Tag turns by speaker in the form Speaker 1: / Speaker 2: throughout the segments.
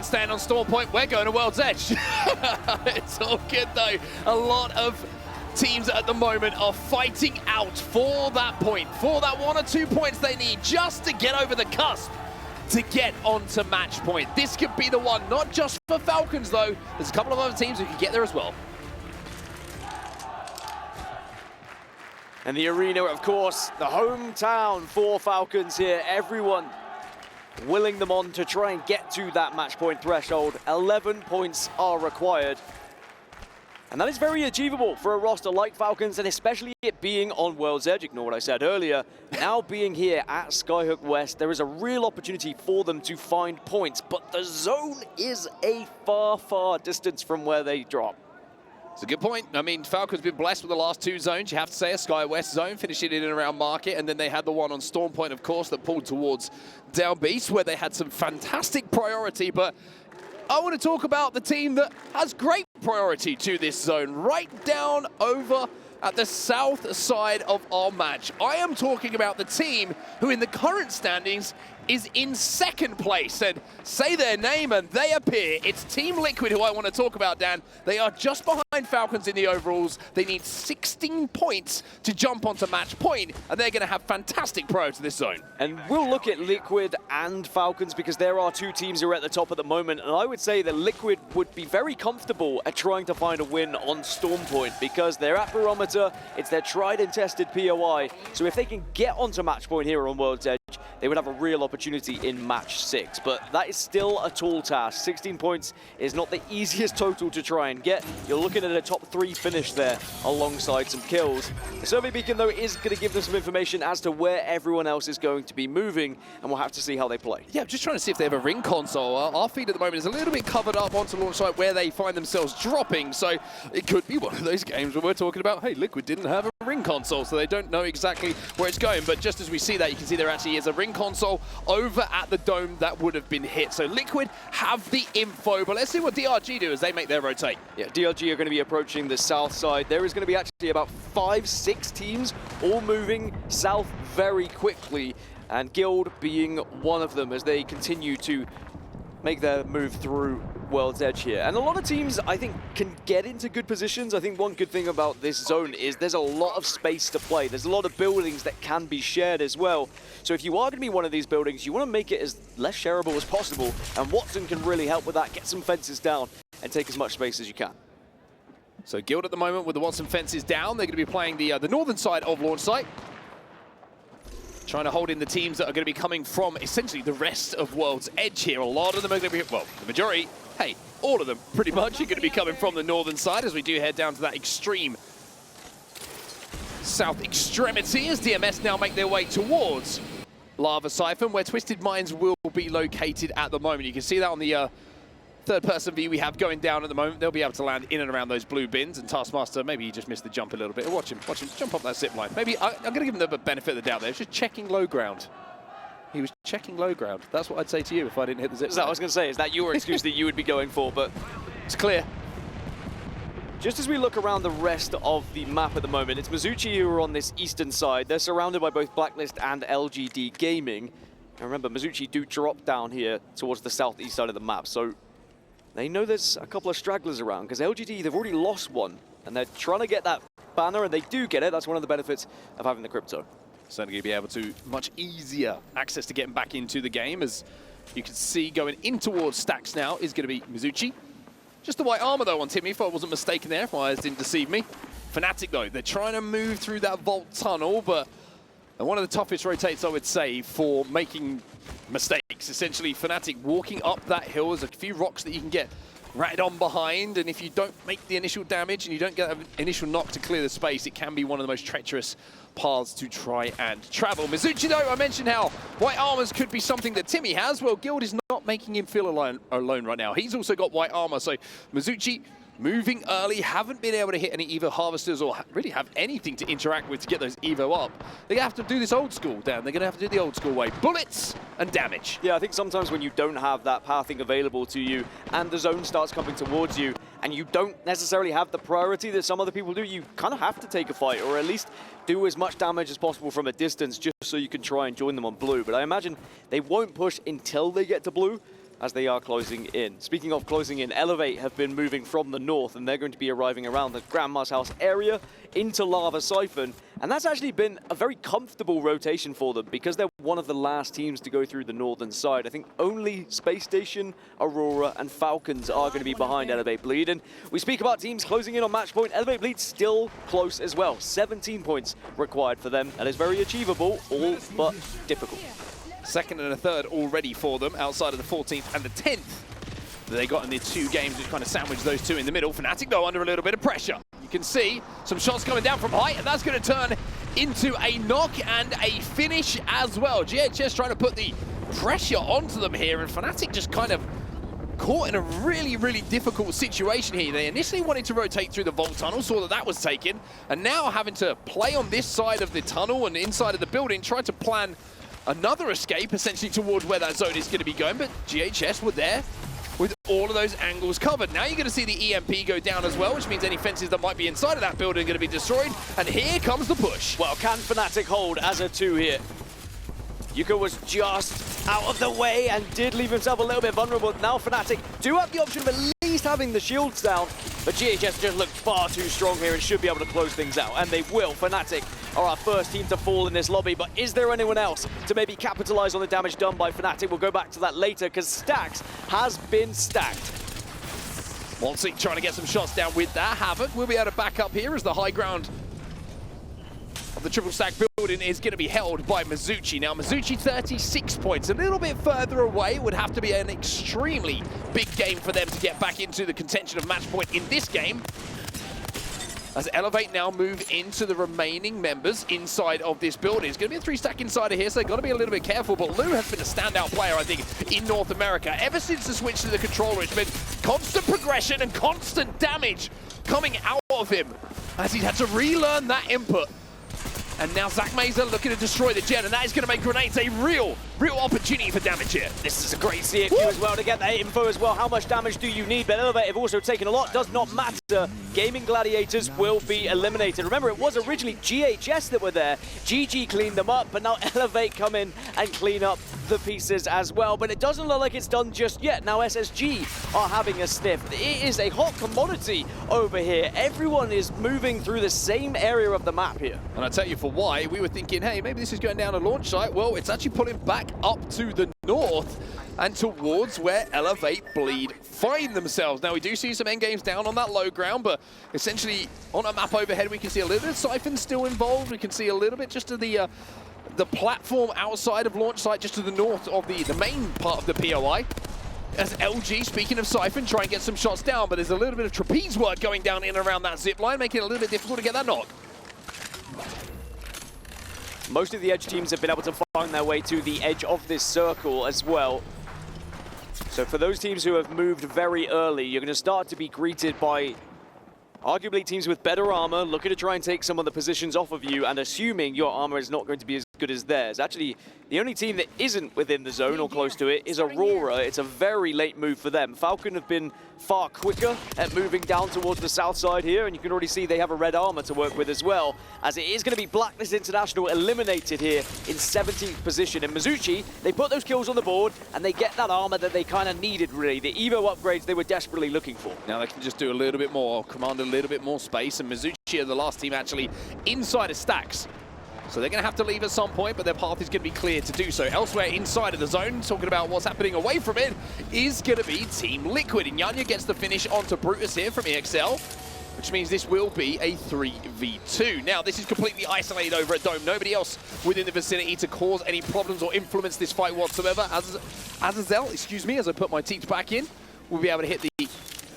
Speaker 1: Handstand on Storm Point, we're going to World's Edge. It's all good though. A lot of teams at the moment are fighting out for that point, for that 1 or 2 points they need just to get over the cusp to get onto match point. This could be the one, not just for Falcons though. There's a couple of other teams who can get there as well.
Speaker 2: And the arena, of course, the hometown for Falcons here. Everyone willing them on to try and get to that match point threshold. 11 points are required. And that is very achievable for a roster like Falcons, and especially it being on World's Edge. Ignore what I said earlier. Now being here at Skyhook West, there is a real opportunity for them to find points, but the zone is a far, far distance from where they drop.
Speaker 1: It's a good point. I mean, Falcons been blessed with the last 2 zones. You have to say a Sky West zone, finishing in and around Market, and then they had the one on Storm Point, of course, that pulled towards Down Beast, where they had some fantastic priority. But I want to talk about the team that has great priority to this zone, right down over at the south side of our match. I am talking about the team who in the current standings is in 2nd place, and say their name and they appear. It's Team Liquid who I want to talk about, Dan. They are just behind Falcons in the overalls. They need 16 points to jump onto match point, and they're going to have fantastic pro to this zone.
Speaker 2: And we'll look at Liquid and Falcons because there are 2 teams who are at the top at the moment, and I would say that Liquid would be very comfortable at trying to find a win on Storm Point because they're at Barometer, it's their tried and tested POI, so if they can get onto match point here on World's Edge, they would have a real opportunity in match 6, but that is still a tall task. 16 points is not the easiest total to try and get. You're looking at a top 3 finish there alongside some kills. The survey beacon, though, is going to give them some information as to where everyone else is going to be moving, and we'll have to see how they play.
Speaker 1: Yeah, I'm just trying to see if they have a ring console. Our feed at the moment is a little bit covered up onto launch site where they find themselves dropping, so it could be one of those games where we're talking about, hey, Liquid didn't have a ring console, so they don't know exactly where it's going. But just as we see that, you can see there actually is a ring console over at the dome that would have been hit. So Liquid have the info, but let's see what DRG do as they make their rotate.
Speaker 2: Yeah, DRG are going to be approaching the south side. There is going to be actually about 5-6 teams all moving south very quickly, and Guild being one of them as they continue to make their move through World's Edge here. And a lot of teams, I think, can get into good positions. I think one good thing about this zone is there's a lot of space to play. There's a lot of buildings that can be shared as well. So if you are going to be one of these buildings, you want to make it as less shareable as possible. And Watson can really help with that. Get some fences down and take as much space as you can.
Speaker 1: So Guild at the moment with the Watson fences down. They're going to be playing the northern side of launch site, trying to hold in the teams that are going to be coming from essentially the rest of World's Edge here. A lot of them are going to be, well, the majority, hey, all of them pretty much are going to be coming from the northern side as we do head down to that extreme south extremity as DMS now make their way towards Lava Siphon, where Twisted Minds will be located at the moment. You can see that on the third-person view we have going down at the moment. They'll be able to land in and around those blue bins, and Taskmaster, maybe he just missed the jump a little bit. Watch him jump up that zip line. Maybe I'm going to give him the benefit of the doubt there. He's just checking low ground. He was checking low ground. That's what I'd say to you if I didn't hit the zip line.
Speaker 2: I was going to say, is that your excuse that you would be going for? But
Speaker 1: it's clear.
Speaker 2: Just as we look around the rest of the map at the moment, it's Mizuchi who are on this eastern side. They're surrounded by both Blacklist and LGD Gaming. And remember, Mizuchi do drop down here towards the southeast side of the map, so they know there's a couple of stragglers around, because LGD, they've already lost one, and they're trying to get that banner, and they do get it. That's one of the benefits of having the crypto.
Speaker 1: Certainly going to be able to much easier access to getting back into the game, as you can see going in towards stacks now is going to be Mizuchi. Just the white armor though on Timmy, if I wasn't mistaken there, if my eyes didn't deceive me. Fnatic though, they're trying to move through that vault tunnel, but one of the toughest rotates I would say for making mistakes. Essentially Fnatic walking up that hill, there's a few rocks that you can get right on behind, and if you don't make the initial damage and you don't get an initial knock to clear the space, it can be one of the most treacherous paths to try and travel. Mizuchi though, I mentioned how white armors could be something that Timmy has. Well, Guild is not making him feel alone right now. He's also got white armor, so Mizuchi moving early, haven't been able to hit any Evo harvesters or really have anything to interact with to get those Evo up. They're going to have to do this old school, Dan. They're going to have to do the old school way. Bullets and damage.
Speaker 2: Yeah, I think sometimes when you don't have that pathing available to you and the zone starts coming towards you and you don't necessarily have the priority that some other people do, you kind of have to take a fight or at least do as much damage as possible from a distance just so you can try and join them on blue. But I imagine they won't push until they get to blue. as they are closing in. Speaking of closing in, Elevate have been moving from the north, and they're going to be arriving around the Grandma's house area into Lava Siphon. And that's actually been a very comfortable rotation for them because they're one of the last teams to go through the northern side. I think only Space Station, Aurora, and Falcons are going to be behind Elevate Bleed. And we speak about teams closing in on match point. Elevate Bleed still close as well. 17 points required for them. That is very achievable, all but difficult.
Speaker 1: Second and a third already for them, outside of the 14th and the 10th that they got in the 2 games, which kind of sandwiched those 2 in the middle. Fnatic, though, under a little bit of pressure. You can see some shots coming down from height, and that's going to turn into a knock and a finish as well. GHS trying to put the pressure onto them here, and Fnatic just kind of caught in a really, really difficult situation here. They initially wanted to rotate through the Vault tunnel, saw that that was taken, and now having to play on this side of the tunnel and inside of the building, trying to plan another escape essentially towards where that zone is going to be going, but GHS were there with all of those angles covered. Now you're going to see the EMP go down as well, which means any fences that might be inside of that building are going to be destroyed, and here comes the push.
Speaker 2: Well, can Fnatic hold as a 2 here? Yuka was just out of the way and did leave himself a little bit vulnerable. Now Fnatic do have the option of at least having the shields down, but GHS just looked far too strong here and should be able to close things out, and they will. Fnatic are our first team to fall in this lobby, but is there anyone else to maybe capitalize on the damage done by Fnatic? We'll go back to that later, because Stax has been stacked.
Speaker 1: Waltzing trying to get some shots down with that. Havoc will be able to back up here as the high ground of the triple stack building is going to be held by Mizuchi. Now Mizuchi 36 points, a little bit further away. It would have to be an extremely big game for them to get back into the contention of match point in this game. As Elevate now move into the remaining members inside of this building. It's going to be a 3-stack insider here, so they've got to be a little bit careful. But Lou has been a standout player, I think, in North America. Ever since the switch to the controller, it's been constant progression and constant damage coming out of him as he's had to relearn that input. And now Zach Mazer looking to destroy the gen, and that is going to make grenades a real opportunity for damage here.
Speaker 2: This is a great CFQ as well to get that info as well. How much damage do you need? But Elevate have also taken a lot. Does not matter. Gaming Gladiators will be eliminated. Remember, it was originally GHS that were there. GG cleaned them up, but now Elevate come in and clean up the pieces as well. But it doesn't look like it's done just yet. Now SSG are having a sniff. It is a hot commodity over here. Everyone is moving through the same area of the map here.
Speaker 1: And I'll tell you for why. We were thinking, hey, maybe this is going down a launch site. Well, it's actually pulling back up to the north and towards where Elevate Bleed find themselves. Now, we do see some endgames down on that low ground, but essentially on a map overhead, we can see a little bit of Siphon still involved. We can see a little bit just of the platform outside of launch site, just to the north of the main part of the POI. As LG, speaking of Siphon, try and get some shots down, but there's a little bit of trapeze work going down in and around that zip line, making it a little bit difficult to get that knock.
Speaker 2: Most of the edge teams have been able to find their way to the edge of this circle as well. So for those teams who have moved very early, you're going to start to be greeted by arguably teams with better armor, looking to try and take some of the positions off of you and assuming your armor is not going to be as good as theirs. Actually, the only team that isn't within the zone or close to it is Aurora. It's a very late move for them. Falcon have been far quicker at moving down towards the south side here, and you can already see they have a red armor to work with as well, as it is going to be Blacklist International eliminated here in 17th position. And Mizuchi, they put those kills on the board, and they get that armor that they kind of needed, really. The Evo upgrades they were desperately looking for.
Speaker 1: Now they can just do a little bit more, command a little bit more space, and Mizuchi are the last team actually inside of stacks. So they're going to have to leave at some point, but their path is going to be clear to do so. Elsewhere inside of the zone, talking about what's happening away from it, is going to be Team Liquid. And Yanya gets the finish onto Brutus here from EXL, which means this will be a 3v2. Now, this is completely isolated over at Dome. Nobody else within the vicinity to cause any problems or influence this fight whatsoever. Azazel, excuse me, as I put my teeth back in, will be able to hit the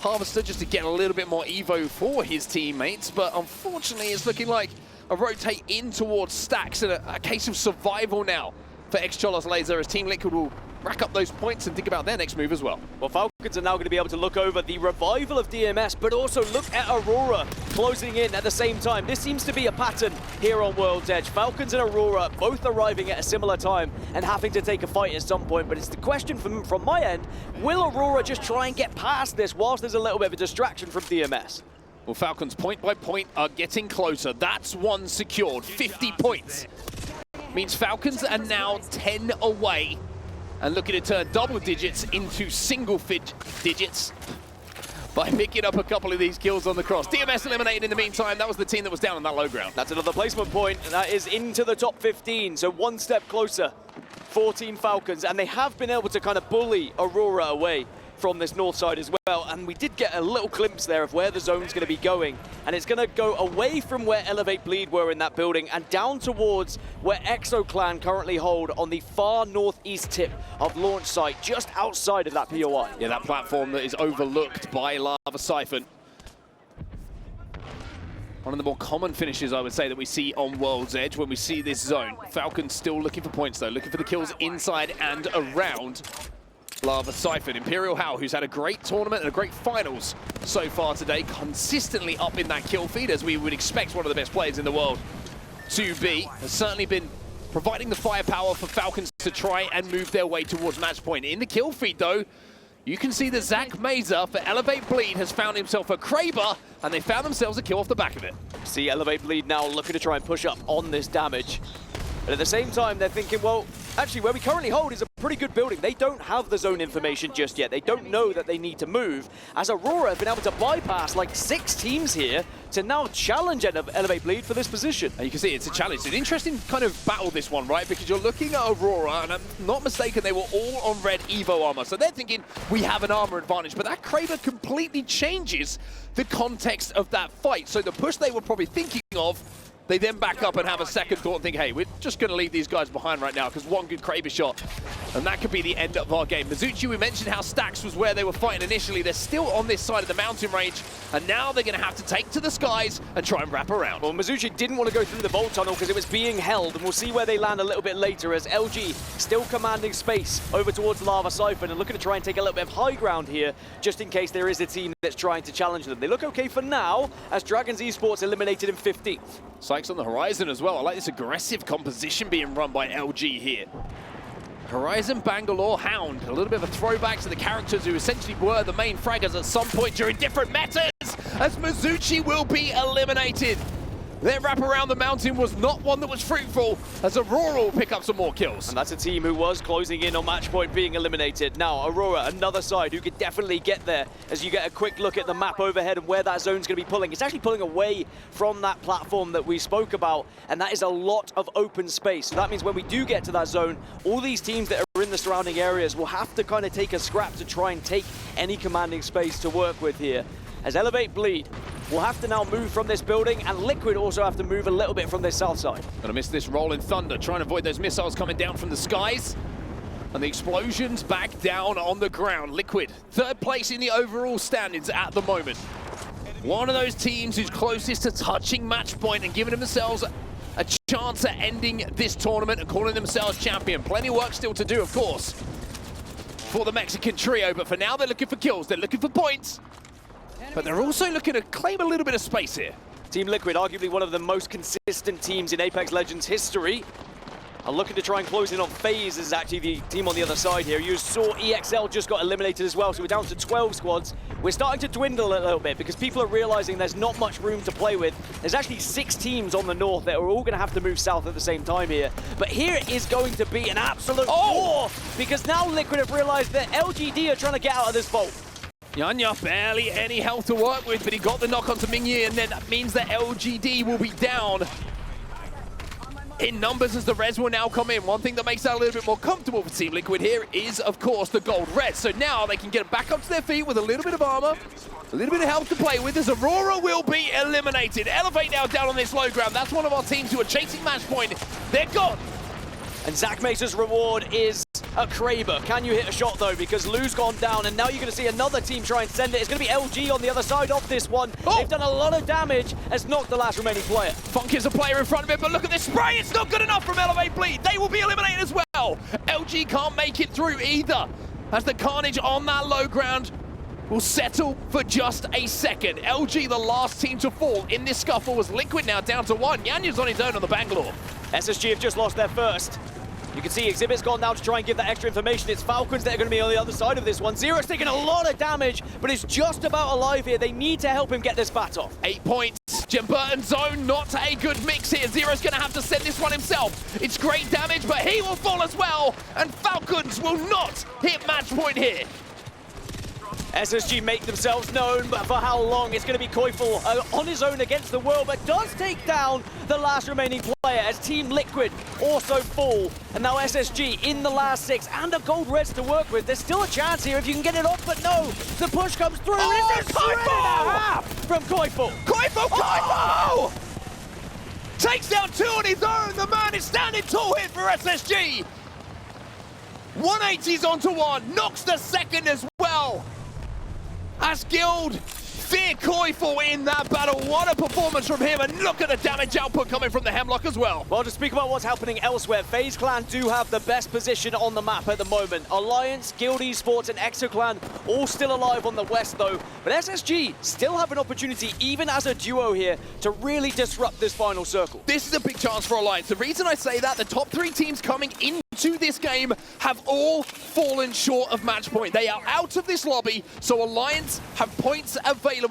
Speaker 1: Harvester just to get a little bit more evo for his teammates. But unfortunately, it's looking like a rotate in towards stacks and a case of survival now for X-Cholos Laser, as Team Liquid will rack up those points and think about their next move as well.
Speaker 2: Well, Falcons are now going to be able to look over the revival of DMS, but also look at Aurora closing in at the same time. This seems to be a pattern here on World's Edge. Falcons and Aurora both arriving at a similar time and having to take a fight at some point, but it's the question from my end, will Aurora just try and get past this whilst there's a little bit of a distraction from DMS?
Speaker 1: Well, Falcons point by point are getting closer. That's one secured, 50 points. Means Falcons are now 10 away. and looking to turn double digits into single digits by picking up a couple of these kills on the cross. DMS eliminated in the meantime. That was the team that was down on that low ground.
Speaker 2: That's another placement point, and that is into the top 15, so one step closer. 14 Falcons, and they have been able to kind of bully Aurora away from this north side as well, and we did get a little glimpse there of where the zone's going to be going, and it's going to go away from where Elevate Bleed were in that building and down towards where Exo Clan currently hold on the far northeast tip of launch site, just outside of that POI.
Speaker 1: Yeah, that platform that is overlooked by Lava Siphon. One of the more common finishes, I would say, that we see on World's Edge when we see this zone. Falcons still looking for points, though, looking for the kills inside and around Lava Siphon. Imperial Hal, who's had a great tournament and a great finals so far today, consistently up in that kill feed, as we would expect one of the best players in the world to be, has certainly been providing the firepower for Falcons to try and move their way towards match point. In the kill feed, though, you can see that Zach Mazer for Elevate Bleed has found himself a Kraber, and they found themselves a kill off the back of it.
Speaker 2: See Elevate Bleed now looking to try and push up on this damage. But at the same time, they're thinking, well, actually, where we currently hold is a pretty good building. They don't have the zone information just yet. They don't know that they need to move, as Aurora have been able to bypass like 6 teams here to now challenge Elevate Bleed for this position.
Speaker 1: And you can see it's a challenge. It's an interesting kind of battle, this one, right? Because you're looking at Aurora, and I'm not mistaken, they were all on red Evo armor. So they're thinking, we have an armor advantage. But that Kraber completely changes the context of that fight. So the push they were probably thinking of, they then back up and have a second thought and think, hey, we're just going to leave these guys behind right now because one good Kraber shot, and that could be the end of our game. Mizuchi, we mentioned how Stax was where they were fighting initially. They're still on this side of the mountain range, and now they're going to have to take to the skies and try and wrap around.
Speaker 2: Well, Mizuchi didn't want to go through the vault tunnel because it was being held, and we'll see where they land a little bit later, as LG still commanding space over towards Lava Siphon and looking to try and take a little bit of high ground here, just in case there is a team that's trying to challenge them. They look okay for now, as Dragons Esports eliminated in 15th.
Speaker 1: Sykes on the horizon as well. I like this aggressive composition being run by LG here. Horizon, Bangalore, Hound. A little bit of a throwback to the characters who essentially were the main fraggers at some point during different metas, as Mizuchi will be eliminated. Their wrap around the mountain was not one that was fruitful, as Aurora will pick up some more kills.
Speaker 2: And that's a team who was closing in on match point being eliminated. Now, Aurora, another side who could definitely get there, as you get a quick look at the map overhead and where that zone's going to be pulling. It's actually pulling away from that platform that we spoke about, and that is a lot of open space. So that means when we do get to that zone, all these teams that are in the surrounding areas will have to kind of take a scrap to try and take any commanding space to work with here. As Elevate Bleed will have to now move from this building, and Liquid also have to move a little bit from this south side.
Speaker 1: Gonna miss this rolling thunder, trying to avoid those missiles coming down from the skies. And the explosions back down on the ground. Liquid, 3rd place in the overall standings at the moment. One of those teams who's closest to touching match point and giving themselves a chance at ending this tournament and calling themselves champion. Plenty of work still to do, of course, for the Mexican trio, but for now they're looking for kills, they're looking for points. But they're also looking to claim a little bit of space here.
Speaker 2: Team Liquid, arguably one of the most consistent teams in Apex Legends history, are looking to try and close in on FaZe as actually the team on the other side here. You saw EXL just got eliminated as well, so we're down to 12 squads. We're starting to dwindle a little bit because people are realizing there's not much room to play with. There's actually 6 teams on the north that are all going to have to move south at the same time here. But here is going to be an absolute war, because now Liquid have realized that LGD are trying to get out of this vault.
Speaker 1: Yanya, barely any health to work with, but he got the knock onto Mingyi, and then that means that LGD will be down in numbers as the res will now come in. One thing that makes that a little bit more comfortable for Team Liquid here is, of course, the gold res. So now they can get back up to their feet with a little bit of armor, a little bit of health to play with, as Aurora will be eliminated. Elevate now down on this low ground. That's one of our teams who are chasing match point. They're gone.
Speaker 2: And Zach Mace's reward is a Kraber. Can you hit a shot, though? Because Lou's gone down, and now you're going to see another team try and send it. It's going to be LG on the other side of this one. Oh. They've done a lot of damage, has knocked the last remaining player.
Speaker 1: Funk is a player in front of him, but look at this spray. It's not good enough from Elevate Bleed. They will be eliminated as well. LG can't make it through either, as the carnage on that low ground will settle for just a second. LG, the last team to fall in this scuffle, was Liquid now down to 1. Yanya's on his own on the Bangalore.
Speaker 2: SSG have just lost their first. You can see Exhibit's gone now to try and give that extra information. It's Falcons that are going to be on the other side of this one. Zero's taking a lot of damage, but is just about alive here. They need to help him get this bat off.
Speaker 1: 8 points, Jim Burton's zone, not a good mix here. Zero's going to have to send this one himself. It's great damage, but he will fall as well. And Falcons will not hit match point here.
Speaker 2: SSG make themselves known, but for how long? It's going to be Koifel on his own against the world, but does take down the last remaining player as Team Liquid also fall. And now SSG in the last 6 and a gold reds to work with. There's still a chance here if you can get it off, but no, the push comes through.
Speaker 1: Oh,
Speaker 2: It's a shred and a half from Koifel.
Speaker 1: Koifel! Takes down 2 on his own. The man is standing tall here for SSG. 180's onto 1, knocks the second as well. As Guild fear Koifel in that battle. What a performance from him, and look at the damage output coming from the Hemlock as well.
Speaker 2: Well, to speak about what's happening elsewhere, FaZe Clan do have the best position on the map at the moment. Alliance, Guild Esports, and Exoclan all still alive on the west, though. But SSG still have an opportunity, even as a duo here, to really disrupt this final circle.
Speaker 1: This is a big chance for Alliance. The reason I say that, the top 3 teams coming into this game have all fallen short of match point. They are out of this lobby, so Alliance have points available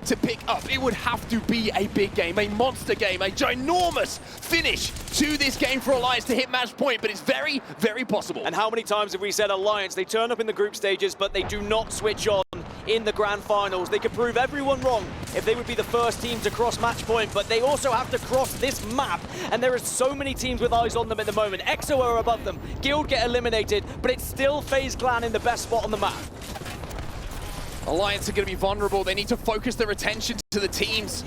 Speaker 1: to pick up. It would have to be a big game, a monster game, a ginormous finish to this game for Alliance to hit match point, but it's very, very possible.
Speaker 2: And how many times have we said Alliance, they turn up in the group stages, but they do not switch on in the grand finals. They could prove everyone wrong if they would be the first team to cross match point, but they also have to cross this map, and there are so many teams with eyes on them at the moment. EXO are above them, Guild get eliminated, but it's still FaZe Clan in the best spot on the map.
Speaker 1: Alliance are going to be vulnerable. They need to focus their attention to the teams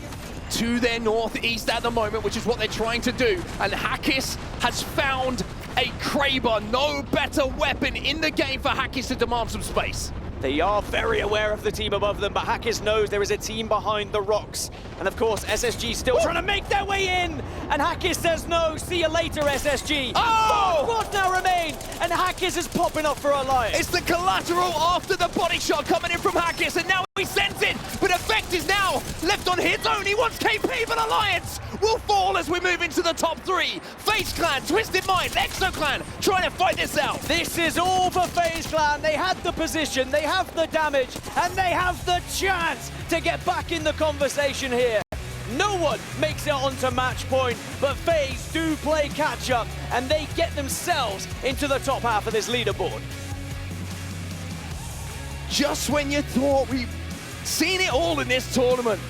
Speaker 1: to their northeast at the moment, which is what they're trying to do. And Hackis has found a Kraber. No better weapon in the game for Hackis to demand some space.
Speaker 2: They are very aware of the team above them, but Hackis knows there is a team behind the rocks. And of course, SSG still trying to make their way in. And Hackis says no, see you later, SSG.
Speaker 1: Oh!
Speaker 2: 4 squads now remain, and Hackis is popping up for Alliance.
Speaker 1: It's the collateral after the body shot coming in from Hackis, and now he sends it. But Effect is now left on his own. He wants KP, but Alliance will fall as we move into the top 3. FaZe Clan, Twisted Minds, Exoclan trying to fight this out.
Speaker 2: This is all for FaZe Clan. They had the position, they have the damage, and they have the chance to get back in the conversation here. No one makes it onto match point, but FaZe do play catch up, and they get themselves into the top half of this leaderboard.
Speaker 1: Just when you thought we've seen it all in this tournament,